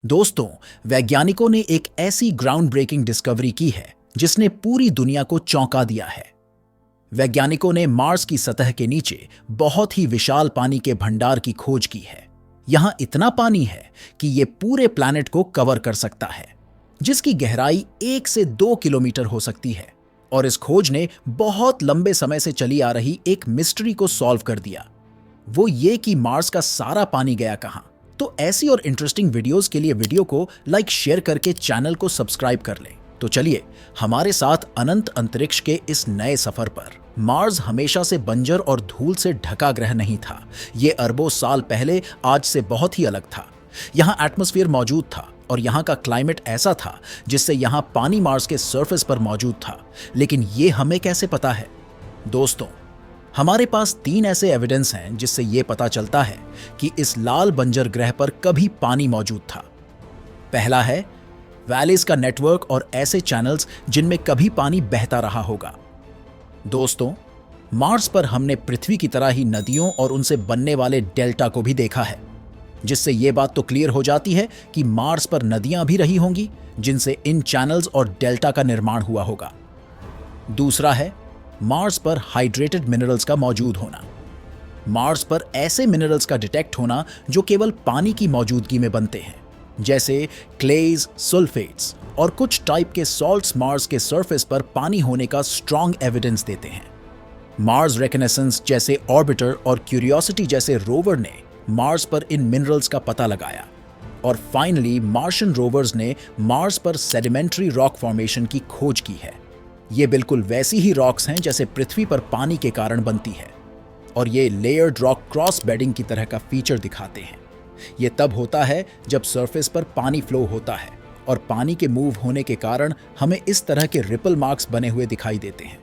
दोस्तों, वैज्ञानिकों ने एक ऐसी ग्राउंड ब्रेकिंग डिस्कवरी की है जिसने पूरी दुनिया को चौंका दिया है। वैज्ञानिकों ने मार्स की सतह के नीचे बहुत ही विशाल पानी के भंडार की खोज की है। यहां इतना पानी है कि यह पूरे प्लैनेट को कवर कर सकता है, जिसकी गहराई 1 से 2 किलोमीटर हो सकती है। और इस खोज ने बहुत लंबे समय से चली आ रही एक मिस्ट्री को सॉल्व कर दिया। वो ये कि मार्स का सारा पानी गया कहां। तो ऐसी और इंटरेस्टिंग वीडियोस के लिए वीडियो को लाइक शेयर करके चैनल को सब्सक्राइब कर लें। तो चलिए हमारे साथ अनंत अंतरिक्ष के इस नए सफर पर। मार्स हमेशा से बंजर और धूल से ढका ग्रह नहीं था। ये अरबों साल पहले आज से बहुत ही अलग था। यहाँ एटमॉस्फेयर मौजूद था और यहाँ का क्लाइमेट ऐसा था जिससे यहाँ पानी मार्स के सरफेस पर मौजूद था। लेकिन ये हमें कैसे पता है? दोस्तों, हमारे पास 3 ऐसे एविडेंस हैं जिससे यह पता चलता है कि इस लाल बंजर ग्रह पर कभी पानी मौजूद था। पहला है वैलीज का नेटवर्क और ऐसे चैनल्स जिनमें कभी पानी बहता रहा होगा। दोस्तों, मार्स पर हमने पृथ्वी की तरह ही नदियों और उनसे बनने वाले डेल्टा को भी देखा है, जिससे यह बात तो क्लियर हो जाती है कि मार्स पर नदियां भी रही होंगी जिनसे इन चैनल्स और डेल्टा का निर्माण हुआ होगा। दूसरा है मार्स पर हाइड्रेटेड मिनरल्स का मौजूद होना। मार्स पर ऐसे मिनरल्स का डिटेक्ट होना जो केवल पानी की मौजूदगी में बनते हैं, जैसे क्लेज, सल्फेट्स और कुछ टाइप के सॉल्ट्स मार्स के सरफेस पर पानी होने का स्ट्रॉन्ग एविडेंस देते हैं। मार्स रिकनेसेंस जैसे ऑर्बिटर और क्यूरियोसिटी जैसे रोवर ने मार्स पर इन मिनरल्स का पता लगाया। और फाइनली मार्शियन रोवर्स ने मार्स पर सेडिमेंट्री रॉक फॉर्मेशन की खोज की है। ये बिल्कुल वैसी ही रॉक्स हैं जैसे पृथ्वी पर पानी के कारण बनती है, और ये लेयर्ड रॉक क्रॉस बेडिंग की तरह का फीचर दिखाते हैं। ये तब होता है जब सरफेस पर पानी फ्लो होता है और पानी के मूव होने के कारण हमें इस तरह के रिपल मार्क्स बने हुए दिखाई देते हैं।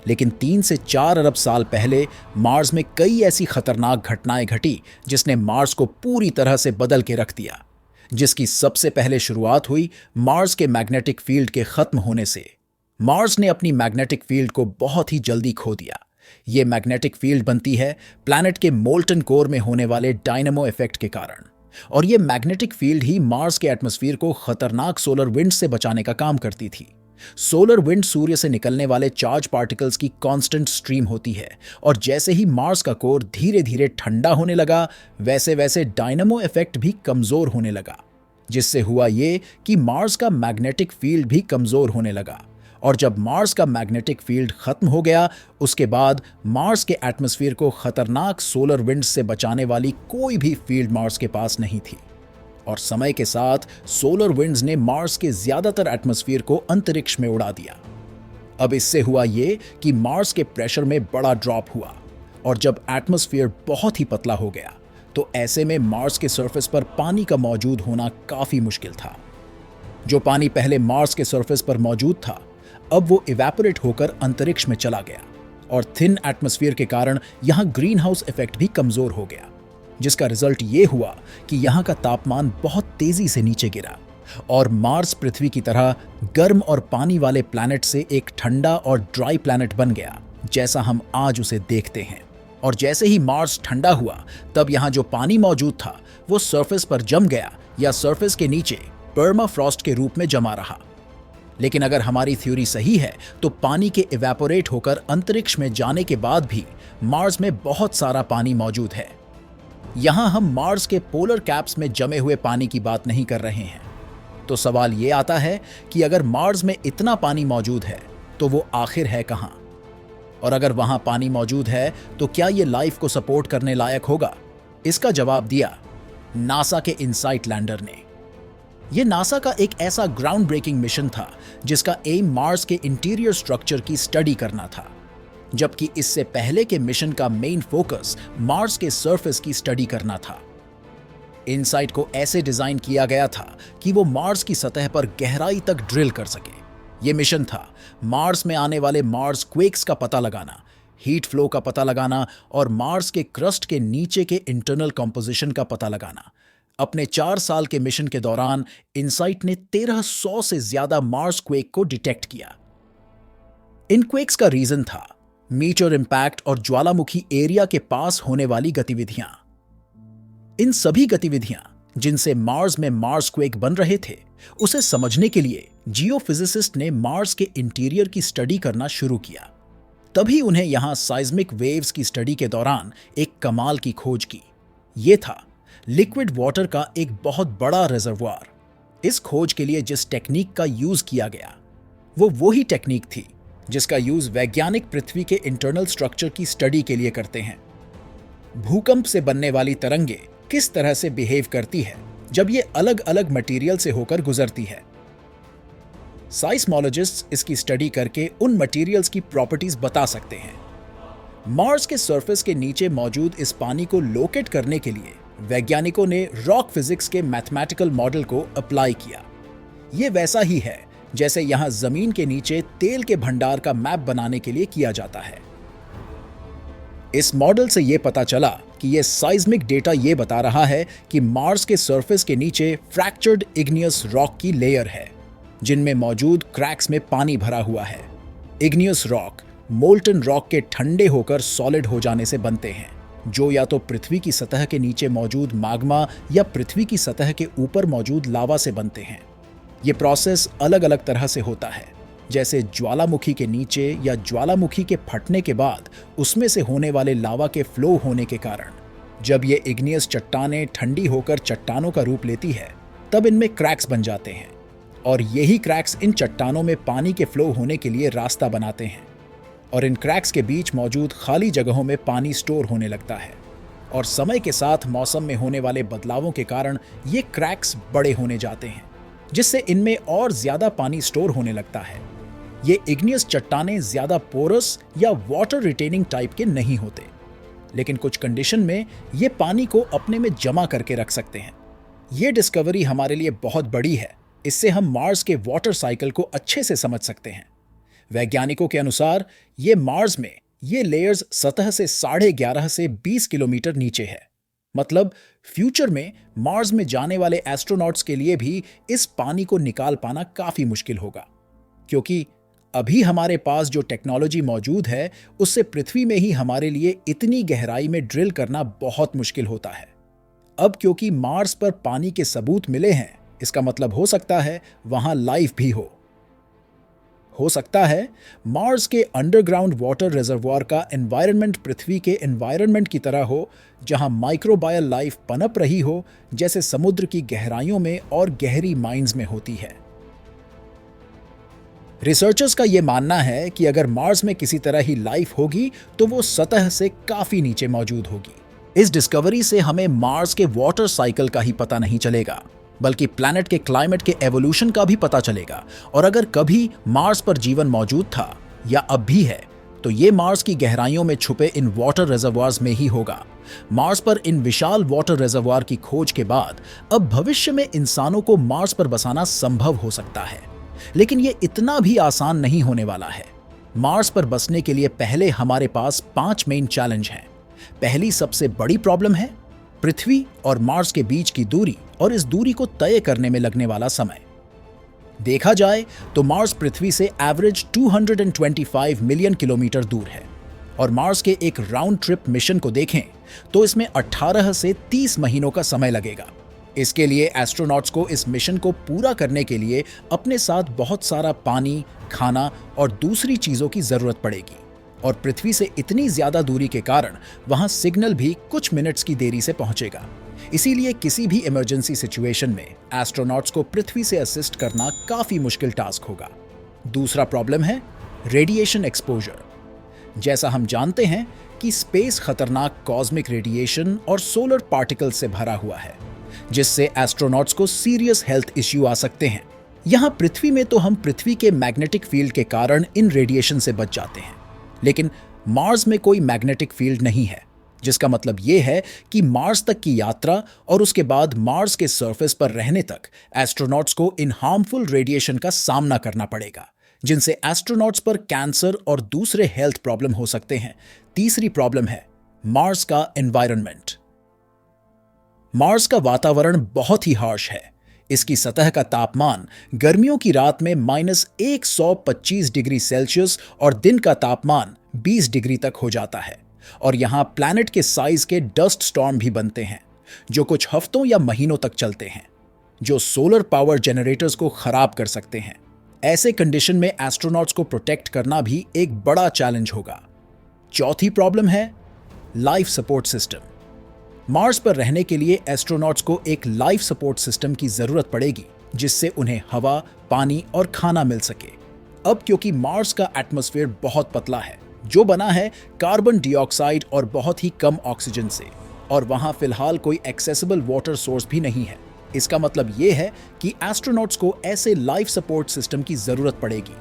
लेकिन 3 से 4 अरब साल पहले मार्स में कई ऐसी खतरनाक घटनाएं घटी जिसने मार्स को पूरी तरह से बदल के रख दिया, जिसकी सबसे पहले शुरुआत हुई मार्स के मैग्नेटिक फील्ड के खत्म होने से। मार्स ने अपनी मैग्नेटिक फील्ड को बहुत ही जल्दी खो दिया। ये मैग्नेटिक फील्ड बनती है प्लैनेट के मोल्टन कोर में होने वाले डायनेमो इफेक्ट के कारण, और ये मैग्नेटिक फील्ड ही मार्स के एटमॉस्फेयर को खतरनाक सोलर विंड से बचाने का काम करती थी। सोलर विंड सूर्य से निकलने वाले चार्ज पार्टिकल्स की कांस्टेंट स्ट्रीम होती है, और जैसे ही मार्स का कोर धीरे धीरे ठंडा होने लगा, वैसे वैसे डायनेमो इफेक्ट भी कमजोर होने लगा, जिससे हुआ ये कि मार्स का मैग्नेटिक फील्ड भी कमजोर होने लगा। और जब मार्स का मैग्नेटिक फील्ड खत्म हो गया, उसके बाद मार्स के एटमॉस्फेयर को खतरनाक सोलर विंड्स से बचाने वाली कोई भी फील्ड मार्स के पास नहीं थी। और समय के साथ सोलर विंड्स ने मार्स के ज्यादातर एटमॉस्फेयर को अंतरिक्ष में उड़ा दिया। अब इससे हुआ ये कि मार्स के प्रेशर में बड़ा ड्रॉप हुआ, और जब एटमॉस्फेयर बहुत ही पतला हो गया तो ऐसे में मार्स के सरफेस पर पानी का मौजूद होना काफी मुश्किल था। जो पानी पहले मार्स के सरफेस पर मौजूद था, अब वो इवेपोरेट होकर अंतरिक्ष में चला गया, और थिन एटमॉस्फेयर के कारण यहाँ ग्रीन हाउस इफेक्ट भी कमजोर हो गया, जिसका रिजल्ट ये हुआ कि यहाँ का तापमान बहुत तेजी से नीचे गिरा, और मार्स पृथ्वी की तरह गर्म और पानी वाले प्लैनेट से एक ठंडा और ड्राई प्लैनेट बन गया, जैसा हम आज उसे देखते हैं। और जैसे ही मार्स ठंडा हुआ, तब यहाँ जो पानी मौजूद था वो सरफेस पर जम गया, या सरफेस के नीचे पर्माफ्रॉस्ट के रूप में जमा रहा। लेकिन अगर हमारी थ्योरी सही है तो पानी के इवेपोरेट होकर अंतरिक्ष में जाने के बाद भी मार्स में बहुत सारा पानी मौजूद है। यहां हम मार्स के पोलर कैप्स में जमे हुए पानी की बात नहीं कर रहे हैं। तो सवाल यह आता है कि अगर मार्स में इतना पानी मौजूद है तो वो आखिर है कहां? और अगर वहां पानी मौजूद है तो क्या ये लाइफ को सपोर्ट करने लायक होगा? इसका जवाब दिया नासा के इनसाइट लैंडर ने। यह नासा का एक ऐसा ग्राउंड ब्रेकिंग मिशन था जिसका एम मार्स के इंटीरियर स्ट्रक्चर की स्टडी करना था, जबकि इससे पहले के मिशन का मेन फोकस मार्स के सरफेस की स्टडी करना था। इनसाइट को ऐसे डिजाइन किया गया था कि वो मार्स की सतह पर गहराई तक ड्रिल कर सके। यह मिशन था मार्स में आने वाले मार्स क्वेक्स का पता लगाना, हीट फ्लो का पता लगाना, और मार्स के क्रस्ट के नीचे के इंटरनल कंपोजिशन का पता लगाना। अपने 4 साल के मिशन के दौरान इनसाइट ने 1300 से ज्यादा मार्स क्वेक को डिटेक्ट किया। इन क्वेक्स का रीजन था मीटर इंपैक्ट और ज्वालामुखी एरिया के पास होने वाली गतिविधियां। इन सभी गतिविधियां जिनसे मार्स में मार्सक्वेक बन रहे थे, उसे समझने के लिए जियोफिजिसिस्ट ने मार्स के इंटीरियर की स्टडी करना शुरू किया। तभी उन्हें यहां साइज्मिक वेव्स की स्टडी के दौरान एक कमाल की खोज की। ये था लिक्विड वाटर का एक बहुत बड़ा रिजर्वॉयर। इस खोज के लिए जिस टेक्निक का यूज किया गया वो वही टेक्निक थी जिसका यूज वैज्ञानिक पृथ्वी के इंटरनल स्ट्रक्चर की स्टडी के लिए करते हैं। भूकंप से बनने वाली तरंगे किस तरह से बिहेव करती है जब ये अलग अलग मटेरियल से होकर गुजरती है। साइस्मोलॉजिस्ट्स इसकी स्टडी करके उन मटेरियल्स की प्रॉपर्टीज बता सकते हैं। मार्स के सरफेस के नीचे मौजूद इस पानी को लोकेट करने के लिए वैज्ञानिकों ने रॉक फिजिक्स के मैथमेटिकल मॉडल को अप्लाई किया। ये वैसा ही है जैसे यहां जमीन के नीचे तेल के भंडार का मैप बनाने के लिए किया जाता है। इस मॉडल से यह पता चला कि यह साइज्मिक डेटा यह बता रहा है कि मार्स के सरफेस के नीचे फ्रैक्चर्ड इग्नियस रॉक की लेयर है, जिनमें मौजूद क्रैक्स में पानी भरा हुआ है। इग्नियस रॉक मोल्टन रॉक के ठंडे होकर सॉलिड हो जाने से बनते हैं, जो या तो पृथ्वी की सतह के नीचे मौजूद माग्मा या पृथ्वी की सतह के ऊपर मौजूद लावा से बनते हैं। ये प्रोसेस अलग अलग तरह से होता है, जैसे ज्वालामुखी के नीचे या ज्वालामुखी के फटने के बाद उसमें से होने वाले लावा के फ्लो होने के कारण जब ये इग्नियस चट्टानें ठंडी होकर चट्टानों का रूप लेती है, तब इनमें क्रैक्स बन जाते हैं और यही क्रैक्स इन चट्टानों में पानी के फ्लो होने के लिए रास्ता बनाते हैं और इन क्रैक्स के बीच मौजूद खाली जगहों में पानी स्टोर होने लगता है और समय के साथ मौसम में होने वाले बदलावों के कारण ये क्रैक्स बड़े होने जाते हैं, जिससे इनमें और ज्यादा पानी स्टोर होने लगता है। ये इग्नियस चट्टानें ज्यादा पोरस या वाटर रिटेनिंग टाइप के नहीं होते, लेकिन कुछ कंडीशन में ये पानी को अपने में जमा करके रख सकते हैं। ये डिस्कवरी हमारे लिए बहुत बड़ी है। इससे हम मार्स के वाटर साइकिल को अच्छे से समझ सकते हैं। वैज्ञानिकों के अनुसार ये मार्स में ये लेयर्स सतह से 11.5 से 20 किलोमीटर नीचे है। मतलब फ्यूचर में मार्स में जाने वाले एस्ट्रोनॉट्स के लिए भी इस पानी को निकाल पाना काफी मुश्किल होगा, क्योंकि अभी हमारे पास जो टेक्नोलॉजी मौजूद है उससे पृथ्वी में ही हमारे लिए इतनी गहराई में ड्रिल करना बहुत मुश्किल होता है। अब क्योंकि मार्स पर पानी के सबूत मिले हैं, इसका मतलब हो सकता है वहां लाइफ भी हो सकता है मार्स के अंडरग्राउंड वाटर रिजर्वॉयर का एनवायरनमेंट पृथ्वी के एनवायरनमेंट की तरह हो, जहां माइक्रोबायल लाइफ पनप रही हो, जैसे समुद्र की गहराइयों में और गहरी माइंस में होती है। रिसर्चर्स का यह मानना है कि अगर मार्स में किसी तरह ही लाइफ होगी तो वो सतह से काफी नीचे मौजूद होगी। इस डिस्कवरी से हमें मार्स के वाटर साइकिल का ही पता नहीं चलेगा, बल्कि प्लैनेट के क्लाइमेट के एवोल्यूशन का भी पता चलेगा। और अगर कभी मार्स पर जीवन मौजूद था या अब भी है, तो ये मार्स की गहराइयों में छुपे इन वाटर रिजर्वॉयर्स में ही होगा। मार्स पर इन विशाल वाटर रिजर्वॉयर की खोज के बाद अब भविष्य में इंसानों को मार्स पर बसाना संभव हो सकता है, लेकिन ये इतना भी आसान नहीं होने वाला है। मार्स पर बसने के लिए पहले हमारे पास 5 मेन चैलेंज हैं। पहली सबसे बड़ी प्रॉब्लम है पृथ्वी और मार्स के बीच की दूरी और इस दूरी को तय करने में लगने वाला समय। देखा जाए तो मार्स पृथ्वी से एवरेज 225 मिलियन किलोमीटर दूर है और मार्स के एक राउंड ट्रिप मिशन को देखें तो इसमें 18 से 30 महीनों का समय लगेगा। इसके लिए एस्ट्रोनॉट्स को इस मिशन को पूरा करने के लिए अपने साथ बहुत सारा पानी, खाना और दूसरी चीजों की जरूरत पड़ेगी और पृथ्वी से इतनी ज्यादा दूरी के कारण वहां सिग्नल भी कुछ मिनट्स की देरी से पहुंचेगा। इसीलिए किसी भी इमरजेंसी सिचुएशन में एस्ट्रोनॉट्स को पृथ्वी से असिस्ट करना काफी मुश्किल टास्क होगा। दूसरा प्रॉब्लम है रेडिएशन एक्सपोजर। जैसा हम जानते हैं कि स्पेस खतरनाक कॉस्मिक रेडिएशन और सोलर पार्टिकल्स से भरा हुआ है, जिससे एस्ट्रोनॉट्स को सीरियस हेल्थ इश्यू आ सकते हैं। यहां पृथ्वी में तो हम पृथ्वी के मैग्नेटिक फील्ड के कारण इन रेडिएशन से बच जाते हैं, लेकिन मार्स में कोई मैग्नेटिक फील्ड नहीं है, जिसका मतलब यह है कि मार्स तक की यात्रा और उसके बाद मार्स के सरफेस पर रहने तक एस्ट्रोनॉट्स को इन हार्मफुल रेडिएशन का सामना करना पड़ेगा, जिनसे एस्ट्रोनॉट्स पर कैंसर और दूसरे हेल्थ प्रॉब्लम हो सकते हैं। तीसरी प्रॉब्लम है मार्स का एनवायरनमेंट। मार्स का वातावरण बहुत ही हार्श है। इसकी सतह का तापमान गर्मियों की रात में -125 डिग्री सेल्सियस और दिन का तापमान 20 डिग्री तक हो जाता है और यहां प्लैनेट के साइज के डस्ट स्टॉर्म भी बनते हैं, जो कुछ हफ्तों या महीनों तक चलते हैं, जो सोलर पावर जनरेटर्स को खराब कर सकते हैं। ऐसे कंडीशन में एस्ट्रोनॉट्स को प्रोटेक्ट करना भी एक बड़ा चैलेंज होगा। चौथी प्रॉब्लम है लाइफ सपोर्ट सिस्टम। मार्स पर रहने के लिए एस्ट्रोनॉट्स को एक लाइफ सपोर्ट सिस्टम की जरूरत पड़ेगी, जिससे उन्हें हवा, पानी और खाना मिल सके। अब क्योंकि मार्स का एटमॉस्फेयर बहुत पतला है, जो बना है कार्बन डाइऑक्साइड और बहुत ही कम ऑक्सीजन से, और वहां फिलहाल कोई एक्सेसिबल वाटर सोर्स भी नहीं है। इसका मतलब यह है कि एस्ट्रोनॉट्स को ऐसे लाइफ सपोर्ट सिस्टम की जरूरत पड़ेगी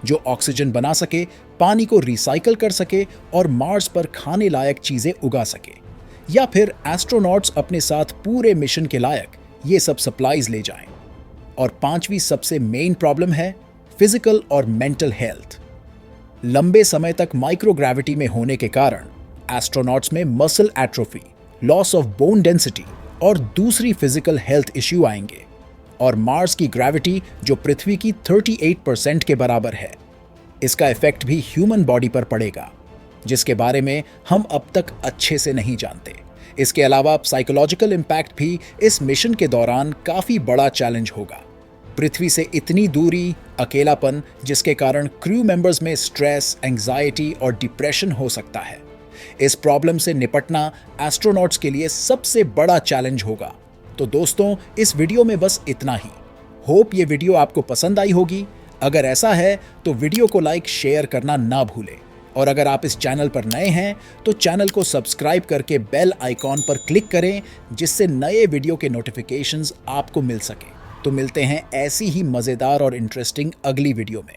जो ऑक्सीजन बना सके, पानी को रिसाइकल कर सके और मार्स पर खाने लायक चीजें उगा सके। या फिर एस्ट्रोनॉट्स अपने साथ पूरे मिशन के लायक ये सब सप्लाईज ले जाएं। और पांचवी सबसे मेन प्रॉब्लम है फिजिकल और मेंटल हेल्थ। लंबे समय तक माइक्रोग्रेविटी में होने के कारण एस्ट्रोनॉट्स में muscle atrophy, loss of bone density और दूसरी फिजिकल हेल्थ इश्यू आएंगे। और मार्स की ग्रेविटी जो पृथ्वी की 38% के बराबर है, इसका इफेक्ट भी ह्यूमन बॉडी पर पड़ेगा, जिसके बारे में हम अब तक अच्छे से नहीं जानते। इसके अलावा साइकोलॉजिकल इम्पैक्ट भी इस मिशन के दौरान काफी बड़ा चैलेंज होगा। पृथ्वी से इतनी दूरी, अकेलापन, जिसके कारण क्रू मेंबर्स में स्ट्रेस, एंजाइटी और डिप्रेशन हो सकता है। इस प्रॉब्लम से निपटना एस्ट्रोनॉट्स के लिए सबसे बड़ा चैलेंज होगा। तो दोस्तों, इस वीडियो में बस इतना ही। होप ये वीडियो आपको पसंद आई होगी। अगर ऐसा है तो वीडियो को लाइक, शेयर करना ना भूलें। और अगर आप इस चैनल पर नए हैं तो चैनल को सब्सक्राइब करके बेल आइकॉन पर क्लिक करें, जिससे नए वीडियो के नोटिफिकेशंस आपको मिल सके। तो मिलते हैं ऐसी ही मज़ेदार और इंटरेस्टिंग अगली वीडियो में।